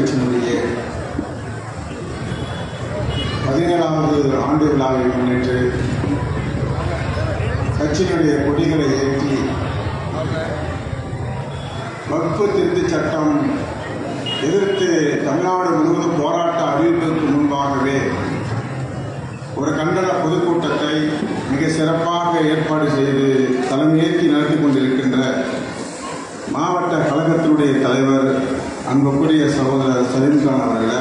கட்சியினுடைய 17வது ஆண்டு விழாவை முன்னிட்டு கட்சியினுடைய கொடிகளை ஏற்றி வக்ஃபு திருத்தச் சட்டம் எதிர்த்து தமிழ்நாடு முழுவதும் போராட்ட அறிவிப்புக்கு முன்பாகவே ஒரு கண்டன பொதுக்கூட்டத்தை மிக சிறப்பாக ஏற்பாடு செய்து தலைமையேற்றி நடத்தி கொண்டிருக்கின்ற மாவட்ட கழகத்தினுடைய தலைவர் அன்புக்குரிய சகோதரர் சலீம்கான் அவர்களே,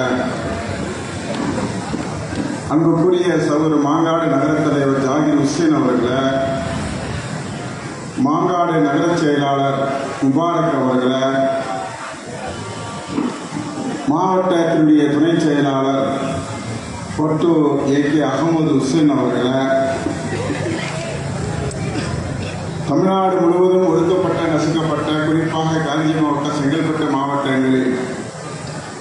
அன்புக்குரிய சகோதரர் மாங்காடு நகர தலைவர் ஜாகிர் ஹுசேன் அவர்களே, மாங்காடு நகர செயலாளர் முபாரக் அவர்களே, மாவட்டத்தினுடைய துணை செயலாளர் பொட்டு AK அகமது ஹுசேன் அவர்களே, தமிழ்நாடு முழுவதும் ஒடுக்கப்பட்ட நசுக்கப்பட்ட குறிப்பாக காஞ்சி மாவட்டம் செங்கல்பட்டு மாவட்டங்களில்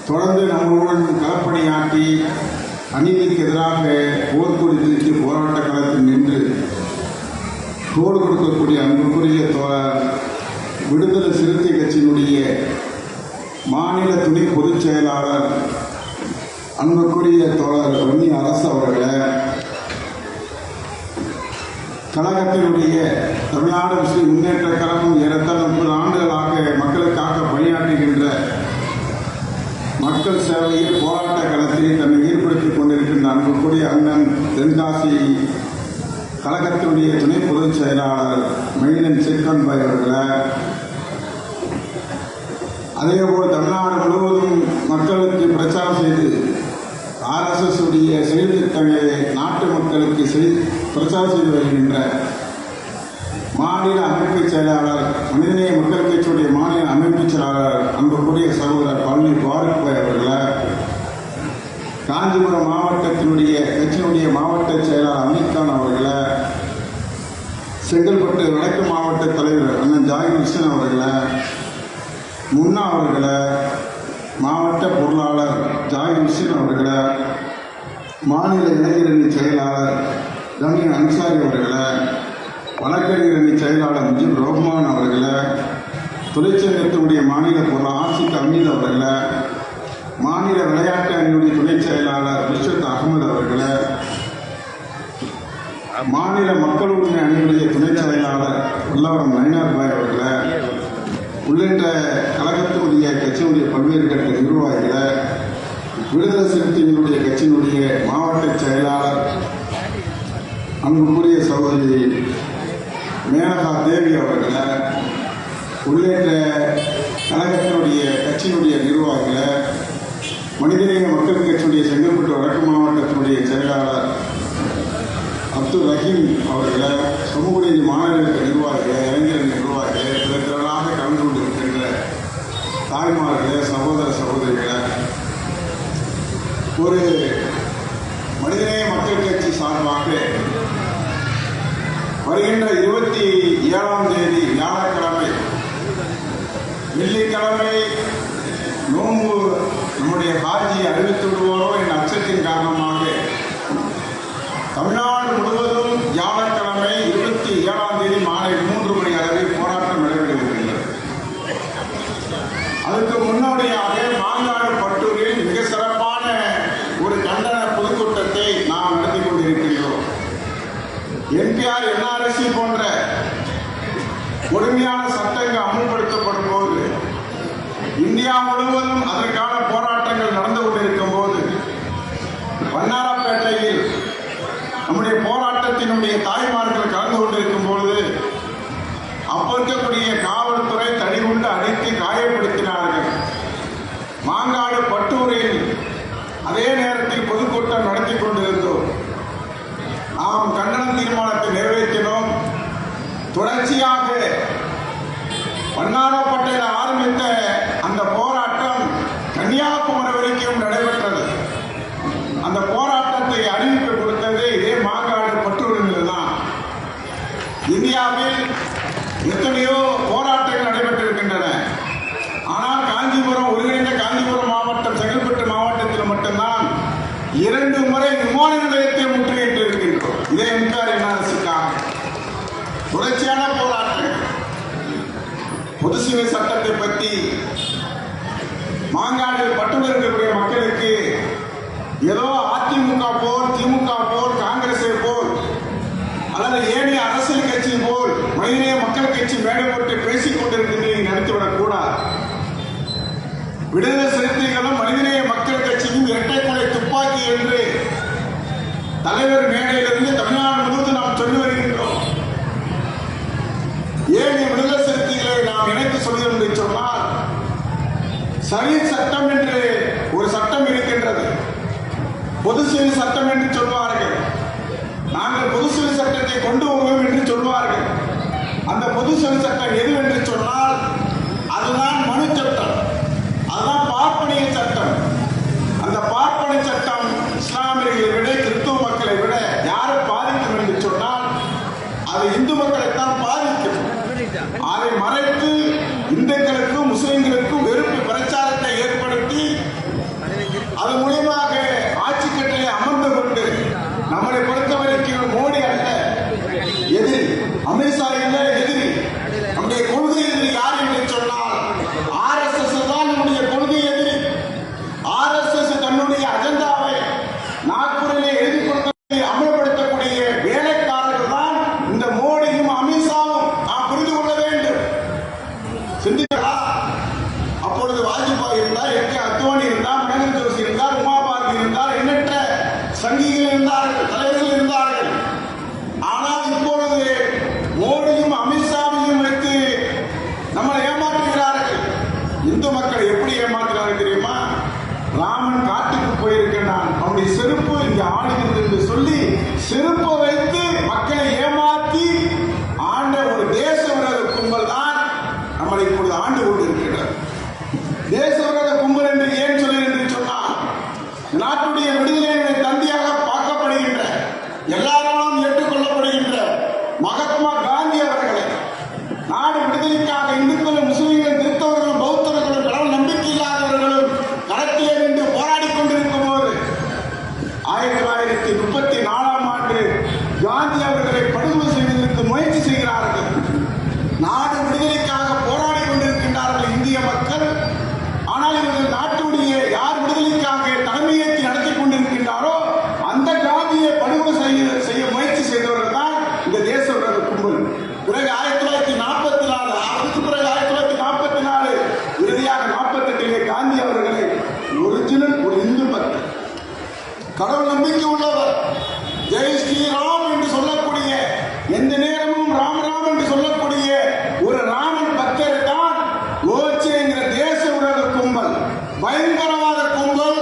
தொடர்ந்து நம்முடன் களப்பணியாற்றி அநீதிக்கு எதிராக போர்க்கொடி தூக்கி போராட்ட களத்தில் நின்று தோடு கொடுக்கக்கூடிய அன்புக்குரிய தோழர் விடுதலை சிறுத்தை கட்சியினுடைய மாநில துணை பொதுச் செயலாளர் அன்புக்குரிய தோழர் வன்னி அரசு அவர்களே, கழகத்தினுடைய தமிழ்நாடு முஸ்லிம் முன்னேற்ற கழகம் ஏறத்தாழ 30 ஆண்டுகளாக மக்களுக்காக பணியாற்றுகின்ற மக்கள் சேவையில் போராட்ட களத்தில் தன்னை ஈடுபடுத்திக் கொண்டிருக்கின்ற அன்புக்குரிய அண்ணன் தென்காசி கழகத்தினுடைய துணை பொதுச் செயலாளர் மைதன் சேக்கன் பாய் அவர்களே, அதேபோல் தமிழ்நாடு முழுவதும் மக்களுக்கு பிரச்சாரம் செய்து RSS உடைய செயல் திட்டங்களை நாட்டு மக்களுக்கு பிரச்சாரம் செய்து வருகின்ற மாநில அமைப்பு செயலாளர் மனிதநேய மக்கள் கட்சியுடைய மாநில அமைப்பு செயலாளர் அன்புக்குரிய சகோதரர் பழனி பாரக் பாய் அவர்களே, காஞ்சிபுரம் மாவட்டத்தினுடைய கட்சியினுடைய மாவட்ட செயலாளர் அமீர்கான் அவர்களே, செங்கல்பட்டு வடக்கு மாவட்ட தலைவர் அண்ணன் ஜாகிர் ஹுசேன் அவர்களே, முன்னா அவர்களே, மாவட்ட பொருளாளர் ஜாகிர் ஹுசேன் அவர்களே, மாநில இளைஞரணி செயலாளர் ஜமீன் அன்சாரி அவர்களே, வழக்கறிஞரணி செயலாளர் முஜிபுர் ரஹ்மான் அவர்களே, தொழிற்சங்கத்தினுடைய மாநில பொருளாளர் ஆசிக் அமீத் அவர்களே, மாநில விளையாட்டு அணியுடைய துணை செயலாளர் முஷத் அகமது அவர்களே, மாநில மக்கள் உரிமை அணியுடைய துணை செயலாளர் உள்ளவரம் நயினார் பாய் அவர்களே உள்ளிட்ட கழகத்தினுடைய கட்சியினுடைய பல்வேறு கட்ட நிர்வாகிகளை, விடுதலை சிறுத்தைகளுடைய கட்சியினுடைய மாவட்ட செயலாளர் அன்புக்குரிய சகோதரி மேனகா தேவி அவர்களை உள்ளிட்ட கழகத்தினுடைய கட்சியினுடைய நிர்வாகிகளை, மனிதநேய மக்கள் கட்சியுடைய செங்கல்பட்டு வடக்கு மாவட்டத்தினுடைய செயலாளர் அப்துல் ரஹீம் அவர்களை, சமூக நீதி மாநில நிர்வாகிகள், இளைஞர் நிர்வாகிகள், திரளாக கலந்து கொண்டிருக்கின்ற தாய்மார்களே, சகோதர சகோதரிகளை, ஒரு மனிதநேய மக்கள் கட்சி சார்பாக வருகின்ற 27ஆம் தேதி வியாழக்கிழமை, வெள்ளிக்கிழமை நோன்பு நம்முடைய ஹாஜியை அறிவித்து விடுவாரோ என்ற அச்சத்தின் காரணமாக தமிழ்நாடு முழுவதும் வியாழக்கிழமை 27ஆம் தேதி மாலை 3 மணி அளவில் போராட்டம் நடைபெறுகின்றது. அதுக்கு முன்னோடியாக மாங்காடு பட்டூரில் மிக சிறப்பான ஒரு கண்டன பொதுக்கூட்டத்தை நாம் நடத்தி கொண்டிருக்கின்றோம். NPR NRC போன்ற கொடுமையான சட்டங்கள் அமுல்படுத்தப்படும் போது, இந்தியா முழுவதும் அதற்கான போராட்டங்கள் நடந்து கொண்டிருக்கும் போது, வண்ணாரப்பேட்டையில் நம்முடைய போராட்டத்தினுடைய தாய்மார்கள் கலந்து கொண்டிருக்கும் பொழுது அப்போ இருக்கக்கூடிய காவல்துறை தடிகுண்டு அடித்து காயப்படுத்தினார்கள். மாங்காடு பட்டூரில் அதே நேரத்தில் பொதுக்கூட்டம் நடத்தி கொண்டிருந்தோம். நாம் கண்டன தீர்மானத்தை நிறைவேற்றினோம். தொடர்ச்சியாக வண்ணாரப்பேட்டையில் ஆரம்பித்த அந்த போராட்டம் கன்னியாகுமரி வரைக்கும் நடைபெற்றது. அந்த போராட்டத்தை அறிவிப்பு கொடுத்தது இதே மாங்காடு பட்டூரில் தான். இந்தியாவில் எத்தனையோ போராட்டங்கள் நடைபெற்றிருக்கின்றன. ஆனால் காஞ்சிபுரம், ஒருங்கிணைந்த காஞ்சிபுரம் மாவட்டம், செங்கல்பட்டு மாவட்டத்தில் மட்டும்தான் 2 முறை விமான நிலையத்தை முற்றுகையிட்டு இருக்கின்றோம். இதே NPR NRCக்காக தொடர்ச்சியான போராட்டங்கள். பொது சிவில் சட்டத்தை பற்றி மாங்காடில் பட்டுள்ள இருக்கக்கூடிய மக்களுக்கு ஏதோ அதிமுக போல், திமுக போல், காங்கிரஸை போல் அல்லது ஏனைய அரசியல் கட்சி போல் மனிதநேய மக்கள் கட்சி மேடை போட்டு பேசிக் கொண்டிருக்கின்றீர்கள் நடத்திவிடக் கூடாது. விடுதலை சிறுத்தைகளும் மனிதநேய மக்கள் கட்சியும் இரட்டைக்குலை துப்பாக்கி என்று தலைவர் மேடையிலிருந்து தமிழ்நாடு முழுவதும் நாம் சொல்லி வருகின்றோம். ஏன் விடுதலை சிறுத்தைகளை நாம் இணைத்து சொல்கிறோம் என்று சொன்னால், சரி சட்டம் என்று ஒரு சட்டம் இருக்கின்றது, பொது சிவில் சட்டம் என்று சொல்வார்கள். நாங்கள் பொது சிவில் சட்டத்தை கொண்டு வருவோம் என்று சொல்வார்கள். அந்த பொது சிவில் சட்டம் எது என்று சொன்னால் அதுதான் மனு சட்டம், அதுதான் பார்ப்பனிய சட்டம். அந்த பார்ப்பனை சட்டம் இஸ்லாமியர்களை விட, கிறிஸ்துவ மக்களை விட யாரை பாதிக்கும் என்று சொன்னால் அது இந்து மக்களைத்தான் பாதிக்கும். அதை மறைத்து இந்துக்களுக்கும் முஸ்லிம்களுக்கும் வெறுப்பு பிரச்சாரத்தை ஏற்படுத்தி அதன் மூலமாக ஆட்சி கட்டளை அமர்ந்து கொண்டு நம்மளை பொறுத்தவரைக்கும் மோடி அல்ல எதிரி, அமித்ஷா இல்ல எதிரி, நம்முடைய கொள்கை எதிரி யார் என்று சொன்னால் RSS தான் நம்முடைய கொள்கை எதிரி. RSS தன்னுடைய அஜெண்டாவை நாக்பூரிலே எழுதி கொடுத்து அமல்படுத்தக்கூடிய வேலைக்காரர்கள் தான் இந்த மோடியும் அமித்ஷாவும். நாம் புரிந்து கொள்ள வேண்டும். சிந்திக்கிறா? அப்பொழுது வாஜ்பாய் இருந்தார், என்.கே. அத்வானி இருந்தார், மகேந்திர ஜோஷி இருந்தார், உமா பாரதி இருந்தார், எண்ணற்ற சங்கிகள் இருந்தார்கள், தலைவர்கள் இருந்தார்கள். ஆனால் இப்பொழுது மோடியும் அமித்ஷாவையும் வைத்து நம்மளை ஏமாற்றுகிறார்கள். இந்து மக்களை எப்படி ஏமாற்றுகிறார்கள் தெரியுமா? ராமன் காட்டுக்கு போயிருக்கிறான், அவனுடைய செருப்பு இங்க ஆடுகிறது என்று சொல்லி செருப்பை வைத்து மக்களை ஏமாற்றி ஆண்ட ஒரு தேச விரோத கும்பல் தான் நம்மளை இப்பொழுது ஆண்டு கொண்டிருக்கிறது. தேச விரோத கும்பல் என்று ஏன் சொல்கிறேன் என்று சொன்னால், நாட்டுடைய விடுதலையினுடைய தந்தியாக பார்க்கப்படுகின்ற, எல்லாராலும் ஏற்றுக்கொள்ளப்படுகின்ற மகாத்மா காந்தி அவர்களை நாடு விடுதலைக்காக இந்துக்களும் முஸ்லிம்களும் கிறிஸ்தவர்களும் பௌத்தர்களும் கடவுள் நம்பிக்கை இல்லாதவர்களும் களத்திலே நின்று போராடி கொண்டிருக்கும் போது 1934ஆம் ஆண்டு காந்தி அவர்களை படுகொலை செய்வதற்கு முயற்சி செய்கிறார்கள். நாடு விடுதலைக்காக போராடி கொண்டிருக்கின்றார்கள் இந்திய மக்கள். ஆனால் இவர்கள் நாட்டுடைய யார் விடுதலைக்காக தலைமையேற்றி நடத்தி கொண்டிருக்கின்றாரோ அந்த காந்தியை படுகொலை செய்ய முயற்சி செய்தவர்கள் தான் இந்த தேச விரோத கும்பல். பிறகு 1944, அதுக்கு பிறகு 1944, இறுதியாக 48 காந்தி அவர்களை ஒரிஜினல் ஒரு இந்து பக்தர், கடவுள் நம்பிக்கை உள்ளவர், ஜெய் ஸ்ரீராம் என்று சொல்லக்கூடிய, எந்த நேரமும் ராமராம் என்று சொல்லக்கூடிய ஒரு ராமன் பக்தர் தான் கோட்சே என்கிற தேச விரோத கும்பல், பயங்கரவாத கும்பல்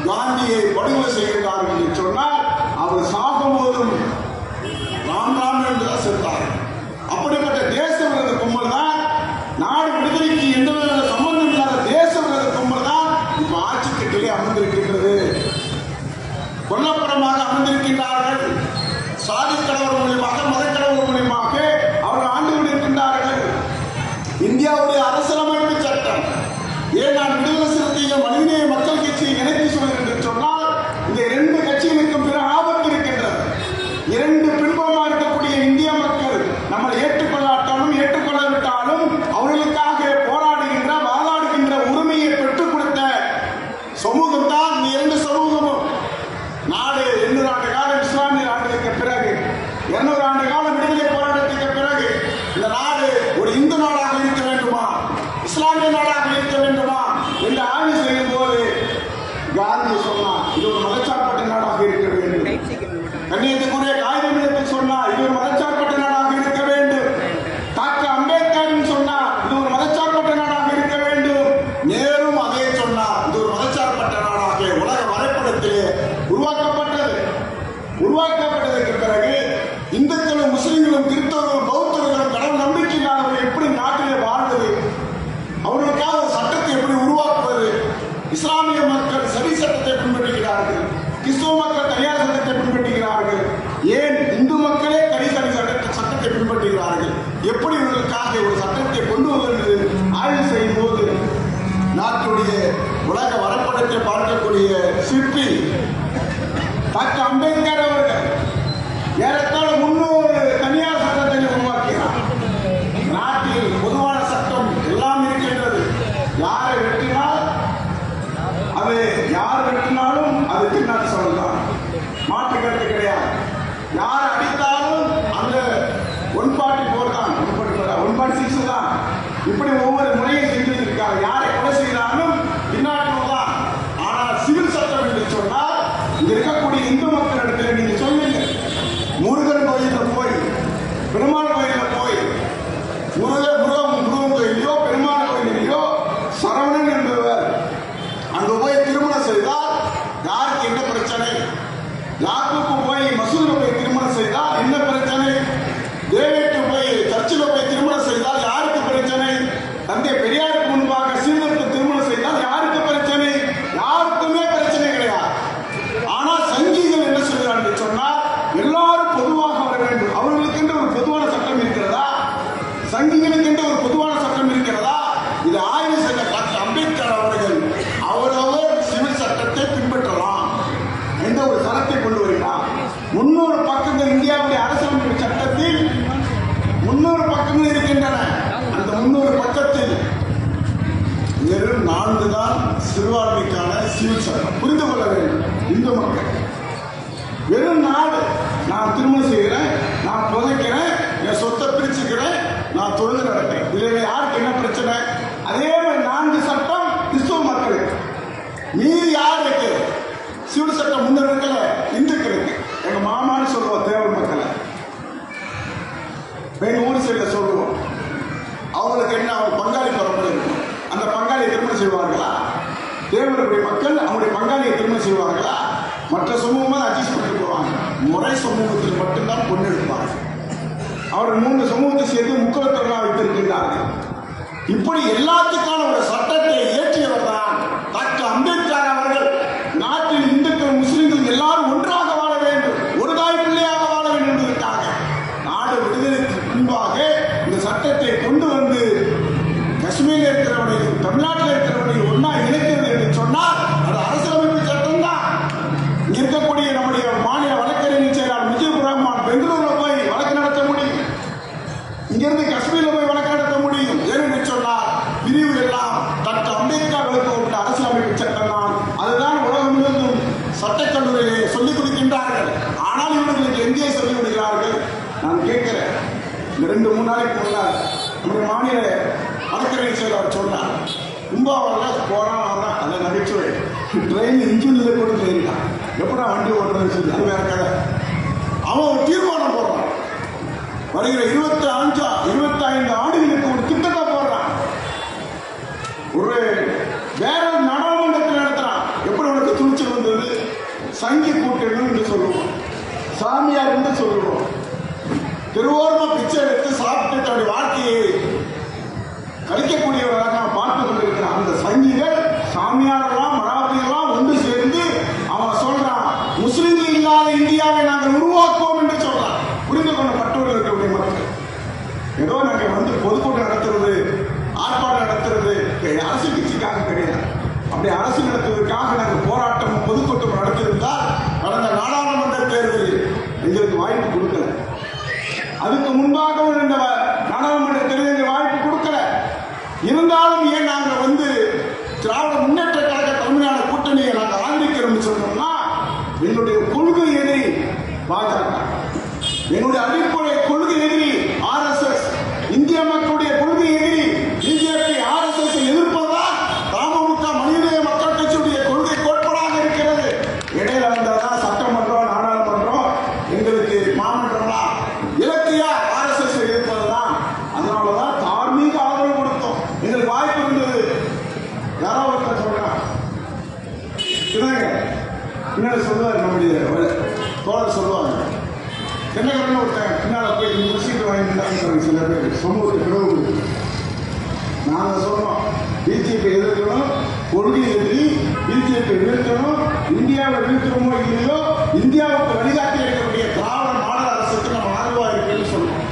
காந்தியை படுகொலை செய்கிறார்கள் என்று சொன்னால் அவர் சாகும் போதும் ராம் ராம் என்று தான் சென்றார். அப்படிப்பட்ட தேச விரோத கும்பல் தான், நாடு விடுதலைக்கு எந்த சம்பந்தம் இல்லாத தேச விரோத கும்பல் தான் இப்ப ஆட்சி கட்டிலே அமர்ந்திருக்கின்றது. கொல்லப்புறமாக அமர்ந்திருக்கின்றார்கள். சாதி கடவுள் மூலியமாக, மத கடவுள் மூலியமாக அவர்கள் ஆண்டு கொண்டிருக்கின்றார்கள். இந்தியாவுடைய அரசியலமைப்பு சட்டம், ஏன் நான் விடுதலை சிறுத்தைகள் மனிதநேய மக்கள் கட்சியை இணைத்து சொல்கிறேன் என்று சொன்னால், இந்த இரண்டு கட்சிகளுக்கும் பிற ஆபத்து இருக்கின்றது. இரண்டு பின்பமாக இருக்கக்கூடிய இந்திய மக்கள் நம்மளை ஏற்றுக்கொள்ளாட்டாலும் ஏற்றுக்கொள்ளாவிட்டாலும் அவர்களுக்காக போராடுகின்ற, வாதாடுகின்ற உரிமையை பெற்றுக் கொடுத்த சமூகம் தான் இந்த இரண்டு சமூகமும். நாடு 800 ஆண்டு காலம் இஸ்லாமிய ஆண்டுக்கு பிறகு, 200 ஆண்டு காலம் விடுதலை போராட்டத்துக்கு பிறகு இந்த நாடு ஒரு இந்து நாடாக இருக்க வேண்டுமா, இஸ்லாமிய நாடாக இருக்க வேண்டுமா என்று ஆய்வு செய்யும் போது காந்தி சொன்னார், இது ஒரு மதச்சார்பற்ற நாடாக இருக்க வேண்டும். கண்ணியத்துக்குரிய காகிதம் சொன்னார், இது ஒரு மதச்சார்பற்ற நாடாக இருக்க வேண்டும். டாக்டர் அம்பேத்கர் சொன்னார், இது ஒரு மதச்சார்பற்ற நாடாக இருக்க வேண்டும். நேரும் அதே சொன்னார், இது ஒரு மதச்சார்பற்ற நாடாக உலக வரைபடத்திலே உருவாக்கப்பட்டது. உருவாக்கப்பட்டதற்கு பிறகு இந்துக்களும் முஸ்லிம்களும் கிறிஸ்தவர்களும் பௌத்தர்களும் கடவுள் நம்பிக்கை இல்லாதவர்கள் எப்படி நாட்டிலே வாழ்வது, அவர்களுக்காக சட்டத்தை எப்படி உருவாக்குவது? இஸ்லாமிய மக்கள் சரி சட்டத்தை பின்பற்றுகிறார்கள், கிறிஸ்தவ மக்கள் தனியார் சட்டத்தை பின்பற்றுகிறார்கள், ஏன் இந்து மக்களே தனித்தனி சட்டத்தை பின்பற்றுகிறார்கள். எப்படி இவர்களுக்காக ஒரு சட்டத்தை கொண்டு வருவது ஆய்வு செய்யும் போது நாட்டுடைய உலக வரைபடத்தை பார்க்கக்கூடிய சிற்பி டாக்டர் அம்பேத்கர் அவர்கள் ஏறத்தாழ 300 தனியார் சட்டத்தை உருவாக்கினார். நாட்டில் பொதுவான சட்டம் எல்லாம் இருக்கின்றது. யாரை வெட்டினால் இருக்கக்கூடிய இந்து மக்களிடத்தில் நீங்க சொல்லுங்க, முருகன் கோயிலுக்கு போய் பெருமாள் கோயில போய் முருகன் கோயிலையோ பெருமாள் கோயிலையோ சரவணன் என்பவர் அங்கு போய் திருமணம் செய்தால் யாருக்கு என்ன பிரச்சனை? யாருக்கு போய் மசூதியில் போய் திருமணம் செய்தால் என்ன பிரச்சனை? தேவேட்டு போய் சர்ச்சில் போய் திருமணம் செய்தால் யாருக்கு பிரச்சனை? தந்தை பெரியாருக்கு முன்பாக சீர்திருத்த திருமணம் செய்தால் யாருக்கு பிரச்சனை? யாருக்குமே பிரச்சனை கிடையாது. ஆனால் சங்கிகள் என்ன சொல்கிறார்கள் சொன்னால் எல்லாரும் பொதுவாக வர வேண்டும். அவர்களுக்கென்று ஒரு பொதுவான சட்டம் இருக்கிறதா? சங்கிகளுக்கென்று ஒரு பொதுவான சட்டம் இருக்கிறதா? இது ஆய்வு செய்த டாக்டர் அம்பேத்கர் அவர்கள் அவரவர் சிவில் சட்டத்தை பின்பற்றலாம் என்ற ஒரு சட்டத்தை கொண்டு வருகிறார். 300 பக்கங்கள் இந்தியாவுடைய அரசியலமைப்பு சட்டத்தில் 300 பக்கங்கள் இருக்கின்றன. அந்த 300 பக்கத்தில் வெறும் 4 தான் சிறுபான்மைக்கான சிவில் சட்டம். புரிந்து கொள்ள வேண்டும் இந்து மக்கள். வெறும் 4. நான் திருமணம் செய்கிறேன், நான் புதைக்கிறேன், என் சொத்தை பிரிச்சுக்கிறேன், நான் தொழில் நடக்கிறேன். இதுல யாருக்கு என்ன பிரச்சனை? அதே மாதிரி 4 சட்டம் கிறிஸ்துவ மக்களுக்கு. மீறி யாருக்கு சிவில் சட்டம் முன்னெடுக்கல? இந்துக்களுக்கு. எங்க மாமான்னு சொல்லுவோம் தேவர் மக்களை, எங்க ஊர் சைடில் சொல்லுவோம். அவங்களுக்கு என்ன? அவங்க பங்காளி பரம்பரை இருக்கும். அந்த பங்காளியை திருமணம் செய்வார்களா? தேவருடைய மக்கள் அவங்களுடைய பங்காளியை திருமணம் செய்வார்களா? மற்ற சமூகமாக அட்ஜஸ்ட் பண்ணிட்டு போவாங்க. முறை சமூகத்தில் மட்டும்தான் பொண்ணு எடுப்பார்கள். அவர்கள் 3 சமூகத்தை சேர்த்து முக்குலத்தொழிலாக வைத்திருக்கின்றார்கள். இப்படி எல்லாத்துக்கான ஒரு சட்டத்தை இயற்றியவர் தான் டாக்டர் அம்பேத்கர் அவர்கள். நாட்டில் இந்துக்கள் முஸ்லிம்கள் எல்லாரும் ஒன்றாக வாழ வேண்டும், ஒரு தாய் பிள்ளையாக வாழ வேண்டும் என்பதற்காக நாடு விடுதலைக்கு முன்பாக இந்த சட்டத்தை கொண்டு வந்து காஷ்மீரில் இருக்கிறவனையும் தமிழ்நாட்டில் இருக்கிறவனையும் ஒன்னா இணைக்கிறது என்று சொன்னால் அது அரசியலமைப்பு சட்டம் தான். இருக்கக்கூடிய நம்முடைய மாநில வழக்கறிஞர் செயலாளர் முஜிபுர் ரஹ்மான் பெங்களூரில் போய் வழக்கு நடத்த முடியும், இங்கிருந்து காஷ்மீரில் போய் வழக்கு நடத்த முடியும். ஏனென்று சொன்னால் பிரிவு எல்லாம் டாக்டர் அம்பேத்கர் விளக்கப்பட்ட அரசியலமைப்பு சட்டம் தான். அதுதான் உலகம் முழுவதும் சட்டக்கல்லூரியிலே சொல்லிக் கொடுக்கின்றார்கள். ஆனால் இவர்களுக்கு எங்கே சொல்லிக் கொடுக்கிறார்கள்? நான் கேட்கிறேன். இந்த 2-3 நாளைக்கு முன்னால் நம்முடைய மாநில வழக்கறிஞர் செயலாளர் சொன்னார், கும்பாவெல்லாம் போறான் வர்றான், அதை நகைச்சுவை. ட்ரெயின் இன்ஜினில் கூட தெரியுதான் எப்படா வண்டி ஓட்டுறதுன்னு சொல்லி அது வேற கதை. அவன் ஒரு தீர்மானம் போடுறான், வருகிற 25 ஆண்டுகளுக்கு ஒரு திட்டத்தை போடுறான், ஒரு வேற நாடாளுமன்றத்தில் நடத்துறான். எப்படி உனக்கு துணிச்சல் வந்தது? சங்கி கூட்டணும் என்று சொல்லுவோம், சாமியார் என்று சொல்லுவோம். திருவோரமா பிச்சை எடுத்து சாப்பிட்டு தன்னுடைய வாழ்க்கையை கழிக்கக்கூடியவராக பார்த்து கொண்டிருக்கிறான். அந்த சங்கிகள் சாமியாரெல்லாம் மராத்தியெல்லாம் ஒன்று சேர்ந்து அவன் சொல்றான், முஸ்லிம்கள் இல்லாத இந்தியாவை நாங்கள் உருவாக்குவோம் என்று சொல்றான். புரிந்து கொண்ட பட்டோடு இருக்கக்கூடிய மக்கள் ஏதோ நாங்கள் வந்து பொதுக்கூட்டம் நடத்துறது, ஆர்ப்பாட்டம் நடத்துறது அரசியல் கட்சிக்காக கிடையாது. அப்படி அரசு நடத்துவதற்காக நாங்கள் போராட்டம் பொதுக்கூட்டம் நடத்தியிருந்தால் கடந்த நாடாளுமன்ற தேர்தலில் எங்களுக்கு வாய்ப்பு கொடுக்கல. அதுக்கு முன்பாக இந்த நாடாளுமன்ற தேர்தலில் வாய்ப்பு கொடுக்கல. இருந்தாலும் ஏன் நாங்கள் வந்து திராவிட முன்னேற்ற கழக தமிழ்நாடு கூட்டணியை நாங்கள் ஆதரிக்கிறோம் சொன்னோம்னா என்னுடைய கொள்கை எதிரி பாஜக, என்னுடைய அடிப்படை கொள்கை எதிரி RSS, இந்திய மக்களுடைய கொள்கை எதிரி பிஜேபி. RSS எதிர்ப்பதா அமமுக மனிதநேய மக்கள் கட்சியுடைய கொள்கை கோட்பாடாக இருக்கிறது. இடையில வந்ததான் சட்டமன்றம் நாடாளுமன்றம் எங்களுக்கு மாமன்றம்லாம் இலக்கியா RSS எதிர்ப்பதுதான். அதனாலதான் தார்மீக ஆதரவு கொடுத்தோம். எங்களுக்கு வாய்ப்பு இருந்தது. யாரோ ஒருத்தர் சொல்றான், பின்னாடி சொல்லுவார் நம்முடைய தோழர் சொல்லுவாங்க, தென்னகரன் ஒருத்தன் பின்னால போய் முடிச்சுட்டு வாங்கிட்டாங்க சில பேர் சமூகத்தை பிளவு. நாங்கள் சொல்றோம் பிஜேபி எதிர்க்கணும், கொள்கை எதிரி, பிஜேபி வீழ்த்தணும், இந்தியாவை வீழ்த்தணுமோ இல்லையோ இந்தியாவுக்கு வழிகாட்டி இருக்கக்கூடிய திராவிட மாடல் அரசுக்கு நம்ம ஆதரவா இருக்குன்னு சொல்றோம்.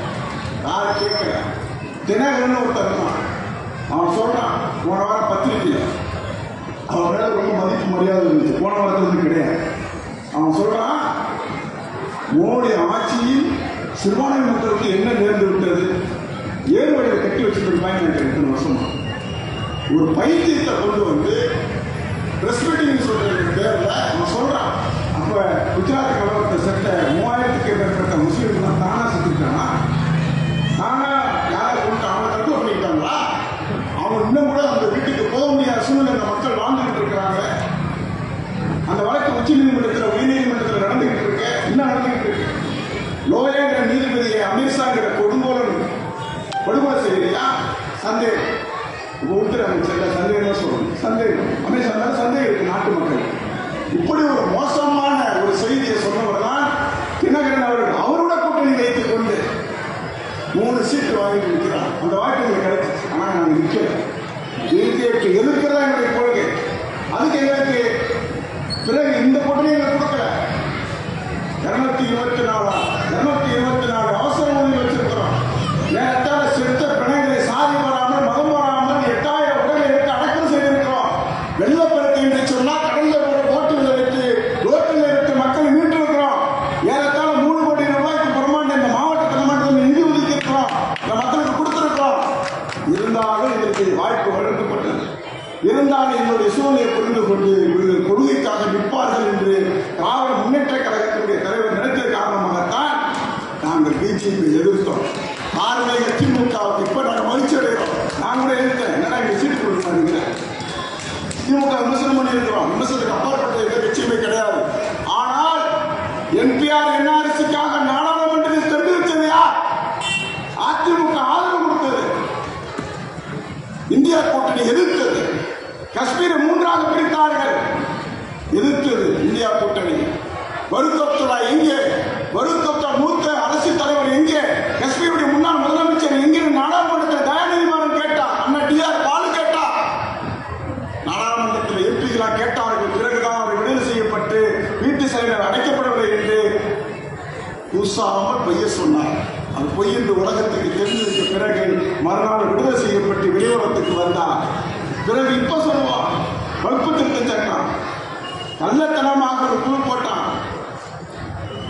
யாரை கேட்கல. தினகரன் ஒருத்தர் இருக்கான், அவன் சொல்றான், போன வாரம் பத்திரிகையில் அவன் மேல ரொம்ப மதிப்பு மரியாதை இருந்துச்சு, போன வாரத்துக்கு கிடையாது. அவன் சொல்றான், மோடி ஆட்சியில் சிறுபான்மை மக்களுக்கு என்ன நேர்ந்து விட்டது? ஏறுவடையை கட்டி வச்சுருப்பாங்க இத்தனை வருஷமா. ஒரு பைத்தியத்தை கொண்டு வந்து பிரஸ் மீட்டிங் சொல்ற பேர்ல அவன் சொல்றான், அப்ப குஜராத் கலவரத்தை செத்த 3000க்கு மேற்பட்ட முஸ்லீம்கள் தானா செத்துட்டானா? தானா யாரை கொண்டு அவனை தட்டு பண்ணிட்டாங்களா? அவன் இன்னும் கூட அந்த வீட்டுக்கு போக முடியாத சூழ்நிலை அந்த மக்கள் வாழ்ந்துகிட்டு இருக்கிறாங்க. அந்த வழக்கு உச்ச நீதிமன்றத்தில் உயிரை என்ன நடந்துகிட்டு லோயங்கிற நீதிபதியை அமித்ஷாங்கிற கொடுங்கோலன் படுகொலை செய்யலையா? சந்தேகம். உள்துறை அமைச்சர் சந்தேகம் சொல்லணும். சந்தேகம் அமித்ஷா சந்தேகம் இருக்கு நாட்டு மக்கள். இப்படி ஒரு மோசமான ஒரு செய்தியை சொன்னவர் தான் தினகரன் அவர்கள். அவரோட கூட்டணி வைத்துக் கொண்டு 3 சீட்டு வாங்கி கொடுக்கிறார். அந்த வாய்ப்பு எங்களுக்கு கிடைச்சிச்சு. ஆனால் நாங்கள் நிற்கல. பிஜேபி எதிர்க்கிறதா எங்களுடைய கொள்கை. அதுக்கு எங்களுக்கு பிறகு இந்த கூட்டணி எங்களுக்கு கொடுக்கல. 224 அவசர ஊதியம் வச்சிருக்கிறோம். ஏறத்தாழ செத்த பிணைகளை சாதி வராமல் மதம் வராமல் 8000 உடலை எடுத்து அடக்கம் செய்திருக்கிறோம். வெள்ளப்பெருக்கு என்று சொன்னால் கடந்த ரோட்டில் எடுத்து மக்களை மீட்டிருக்கிறோம். ஏறத்தாழ 3 கோடி ரூபாய்க்கு பிரமாண்ட இந்த மாவட்டத்தில் மட்டும் நிதி ஒதுக்கி இருக்கிறோம். இந்த மக்களுக்கு கொடுத்திருக்கிறோம். இருந்தாலும் இதற்கு வாய்ப்பு வழங்கப்பட்டது. இருந்தாலும் எங்களுடைய சூழ்நிலையை புரிந்து கொண்டு இவர்கள் கொள்கைக்காக நிற்பார்கள் என்று திராவிட முன்னேற்ற கழகத்தினுடைய தலைவர் நினைத்த காரணமாகத்தான் நாங்கள் பிஜேபி எதிர்த்தோம். ஆர்வலைக திமுகவுக்கு இப்ப நாங்கள் மகிழ்ச்சி அடைகிறோம். நான் கூட எழுத்தேன், என்னடா இங்க சீட்டு கொடுக்க திமுக விமர்சனம் பண்ணியிருக்கிறோம். விமர்சனத்துக்கு அப்பாற்பட்ட எந்த கட்சியுமே கிடையாது. ஆனால் என்பிஆர் என்ஆர்சிக்காக நாடாளுமன்றத்தில் தெரிவித்தது யார்? அதிமுக ஆதரவு கொடுத்தது. இந்தியா கூட்டணி எதிர்த்தது. காஷ்மீரை 3ஆக பிரித்தார்கள், எதிர்த்தது இந்தியா கூட்டணி. வருத்தோப்தா எங்கே? வருத்தோப்தா மூத்த அரசியல் தலைவர் எங்கே? காஷ்மீருடைய முன்னாள் முதலமைச்சர் எங்கே? நாடாளுமன்றத்தில் தயாநிதிமாறன் கேட்டார். அண்ணா டிஆர் பாலு கேட்டார். நாடாளுமன்றத்தில் எம்பிகளாக கேட்டார்கள். பிறகுதான் அவர் விடுதலை செய்யப்பட்டு வீட்டு சிறையில் அடைக்கப்படவில்லை என்று கூசாமல் பொய்ய சொன்னார். அது பொய் என்று உலகத்துக்கு தெரிந்ததுக்கு பிறகு மறுநாள் விடுதலை செய்யப்பட்டு வெளியுறவுக்கு வந்தார். பிறகு இப்ப சொல்லுவான் வகுப்பு திருத்த சட்டம் கள்ளத்தனமாக ஒரு குழு போட்டான்.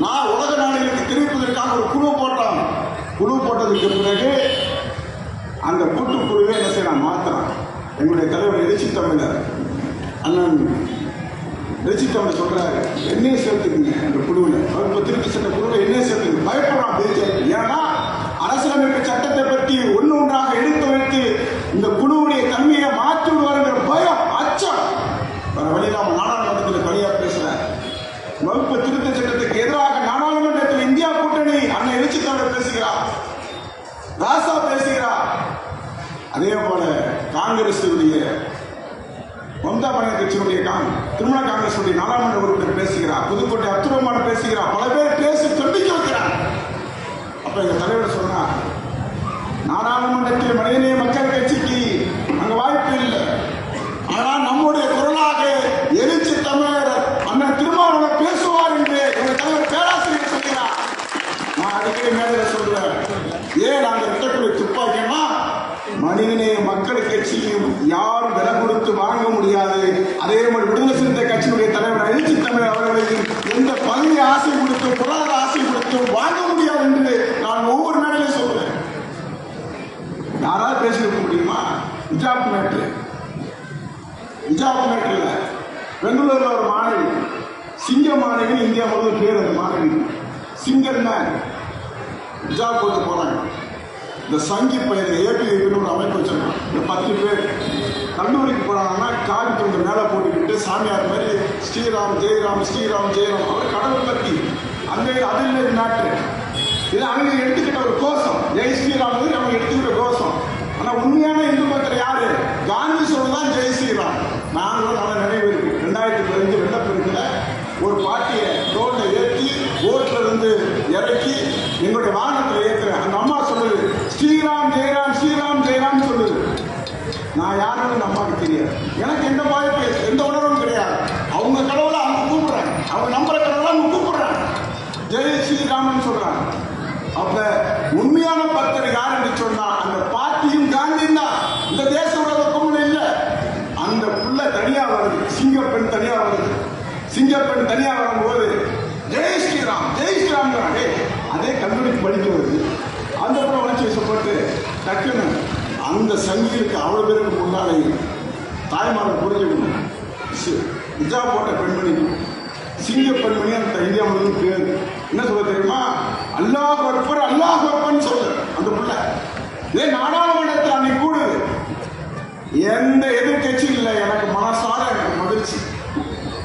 நான் உலக நாடுகளுக்கு தெரிவிப்பதற்காக ஒரு குழு போட்டான். குழு போட்டதுக்கு பிறகு அந்த கூட்டுக்குழுவை என்ன செய்யலாம் மாத்திரம். எங்களுடைய தலைவர் எழுச்சி தமிழர் அண்ணன் எழுச்சி தமிழர் சொல்றாரு, என்னையே சேர்த்துக்குங்க அந்த குழுவில், வகுப்பு திருத்த சட்ட குழுவில் என்னையே சேர்த்துக்கு. பயப்படுறான் பிஜேபி. ஏன்னா அரசியலமைப்பு சட்டத்தை பற்றி ஒன்றாக எடுத்து வைத்து இந்த குழுவுடைய தன்மையை மாற்றி விடுவாருங்கிற பயம், அச்சம். வர வழியிலாம நாடாளுமன்றத்தில் தனியாக பேசுறார். வகுப்பு திருத்த சட்டத்துக்கு எதிராக நாடாளுமன்றத்தில் இந்தியா கூட்டணி அண்ணன் எழுச்சி தமிழர் பேசுகிறார், ராசா பேசுகிறார். அதே போல காங்கிரஸ் மம்தா பானர்ஜி கட்சியுடைய திரிணாமுல் காங்கிரஸ் நாடாளுமன்ற உறுப்பினர் பேசுகிறார், புதுக்கோட்டை அப்துல் ரஹ்மான் பேசுகிறார், பல பேர் பேசி துண்டிக்க வைக்கிறார். அப்ப எங்க தலைவர் சொன்னார், நாடாளுமன்றத்தில் மனிதநேய மக்கள் கட்சிக்கு அங்க வாய்ப்பு இல்லை. ஆனால் நம்முடைய குரலாக எழுச்சி தமிழர் அண்ணன் திருமாவளவன் பேசுவார் என்று எங்க தலைவர் பேராசிரியர் சொல்கிறார். நான் அடிக்கடி மேலே சொல்றேன், ஏன் நாங்கள் விட்டக்கூடிய துப்பாக்கினா மனிதநேய மக்கள் கட்சியும் யாரும் விலை கொடுத்து வாங்க முடியாது. அதே மாதிரி விடுதலை சிறுத்தை கட்சியினுடைய தலைவர் எழுச்சி தமிழர் அவர்களையும் எந்த பதவி ஆசை கொடுத்தும் பொருளாதார ஆசை கொடுத்தும் வாங்க முடியாது என்று நான் ஒவ்வொரு மேடையிலும் சொல்றேன். யாராவது பேசிருக்க முடியுமா? ஹிஜாப் மேட்ரு இல்ல, பெங்களூர்ல ஒரு மாணவி, சிங்க மாணவி, இந்தியா முழுவதும் பேர் அந்த மாணவி சிங்கர் மேன் ஹிஜாப் போட்டு போறாங்க. இந்த சங்கி பயிர் ஏபிஐன்னு ஒரு அமைப்பு வச்சிருக்கான். இந்த 10 பேர் கல்லூரிக்கு போனாங்கன்னா காவி துண்டு மேலே போட்டுக்கிட்டு சாமியார் மாதிரி ஸ்ரீராம் ஜெயராம் ஸ்ரீராம் ஜெயராம் அவர் கடவுள் பற்றி அந்த அதில் நாட்டு இது அவங்க எடுத்துக்கிட்ட ஒரு கோஷம். ஜெய் ஸ்ரீராம் அவங்க எடுத்துக்கிட்ட கோஷம். ஆனால் உண்மையான இந்து மக்கள் யாரு? காந்தி சொல்லுதான் ஜெய் ஸ்ரீராம். நாங்களும் நல்ல நினைவு இருக்கு. 2015 வெள்ளப்பெருக்கில் ஒரு பாட்டியை ரோட்ல ஏற்றி ஓட்டுல இருந்து இறக்கி எங்களுடைய வாகனத்தில் ஏற்றுறேன். அந்த அம்மா சொல்லுது, ஸ்ரீராம் ஜெயராம் ஸ்ரீராம் ஜெயராம் சொல்லுது. நான் யாருன்னு அந்த அம்மாவுக்கு தெரியாது. எனக்கு எந்த பாதிப்பு எந்த உணர்வும் கிடையாது. அவங்க கடவுளை அவங்க கூப்பிடுறாங்க, அவங்க நம்புற கடவுளை அவங்க கூப்பிடுறாங்க, ஜெய் ஸ்ரீராமன் சொல்றாங்க. அப்ப உண்மையான பக்தர் யார் என்று சொன்னா அந்த பாட்டியும் காந்தியும் தான். இந்த தேச உலகக்கும் இல்லை. அந்த புள்ள தனியா வருது, சிங்கப்பெண் தனியா வருது. சிங்கப்பெண் தனியா வரும்போது ஜெய் ஸ்ரீராம் ஜெய் ஸ்ரீராம் அதே கல்லூரிக்கு படிக்க வருது. அந்த புறம் உணர்ச்சி வசப்பட்டு டக்குன்னு அந்த சங்கிலுக்கு அவ்வளவு பேருக்கு முன்னாலே தாய்மார்கள் புரிஞ்சுக்கணும். ஹிஜாப் போட்ட பெண்மணி சிங்க பெண்மணி அந்த இந்தியா முழுவதும் பேர் என்ன சொல்ல தெரியுமா? அல்லாஹ் அக்பர் அல்லாஹ் அக்பர்னு சொல்லு அந்த பிள்ளை. இதே நாடாளுமன்றத்தில் அன்னைக்கு கூடுது. எந்த எதிர்கட்சியும் இல்லை. எனக்கு மனசார எனக்கு மகிழ்ச்சி.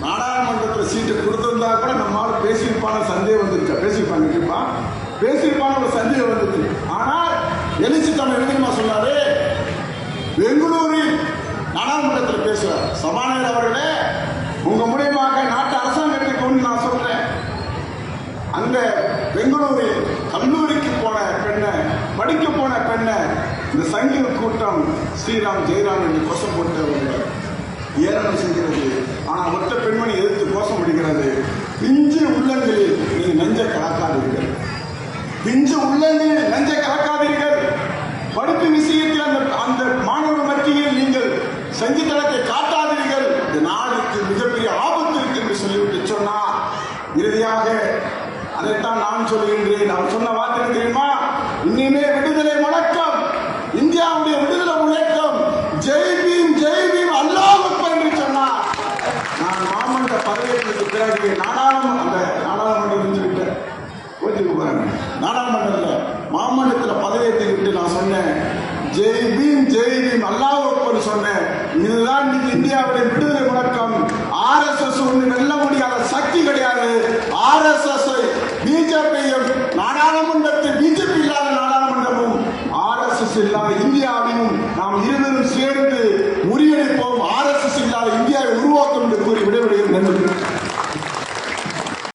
நாடாளுமன்றத்தில் சீட்டு கொடுத்திருந்தா கூட நம்மளால பேசியிருப்பான சந்தேகம் பேசியிருப்பான்னு ஒரு சந்தேகம் வந்துச்சு. ஆனால் எழுச்சி தமிழ் எழுதிமா சொன்னாரு, பெங்களூரில் நாடாளுமன்றத்தில் பேசுவார். சபாநாயகர் அவர்களே, உங்க மூலியமாக நாட்டு அரசாங்கத்துக்கு ஒன்று நான் சொல்றேன். அந்த பெங்களூரில் கல்லூரிக்கு போன பெண்ணை, படிக்க போன பெண்ணை இந்த சங்கில் கூட்டம் ஸ்ரீராம் ஜெயராம் என்று கோஷம் போட்டு ஏளனம் செய்கிறது. ஆனால் ஒற்ற பெண்மணி எதிர்த்து கோஷம் முடிகிறது. பிஞ்சு உள்ளங்களில் நீங்கள் நெஞ்ச கலக்காதீர்கள், பிஞ்சு உள்ளங்களில் நெஞ்ச கலக்காதீர்கள். படிப்பு விஷயத்தில் அந்த மாணவர் மத்தியில் நீங்கள் சங்கித்தனத்தை காட்டாதீர்கள். இந்த நாடுக்கு மிகப்பெரிய ஆபத்து இருக்கு என்று சொல்லிவிட்டு சொன்னார். இறுதியாக அதைத்தான் நான் சொல்லுகின்றேன். அவர் சொன்ன வார்த்தை தெரியுமா? இனிமே விடுதலை முழக்கம், இந்தியாவுடைய விடுதலை முழக்கம் ஜெய் பீம் அல்லாஹ் அக்பர் என்று சொன்னார். நான் மாமன்ற பதவியேற்றத்துக்கு பிறகு நாடாளுமன்றத்தில் மாமன்றத்தில் பதவியேற்றுக்கிட்டு நான் சொன்னேன், ஜெய் பீம் அல்லாஹ் அக்பர் சொன்னேன். இதுதான் இன்னைக்கு இந்தியாவுடைய விடுதலை முழக்கம். RSS ஒன்று வெல்ல முடியாத சக்தி கிடையாது. RSS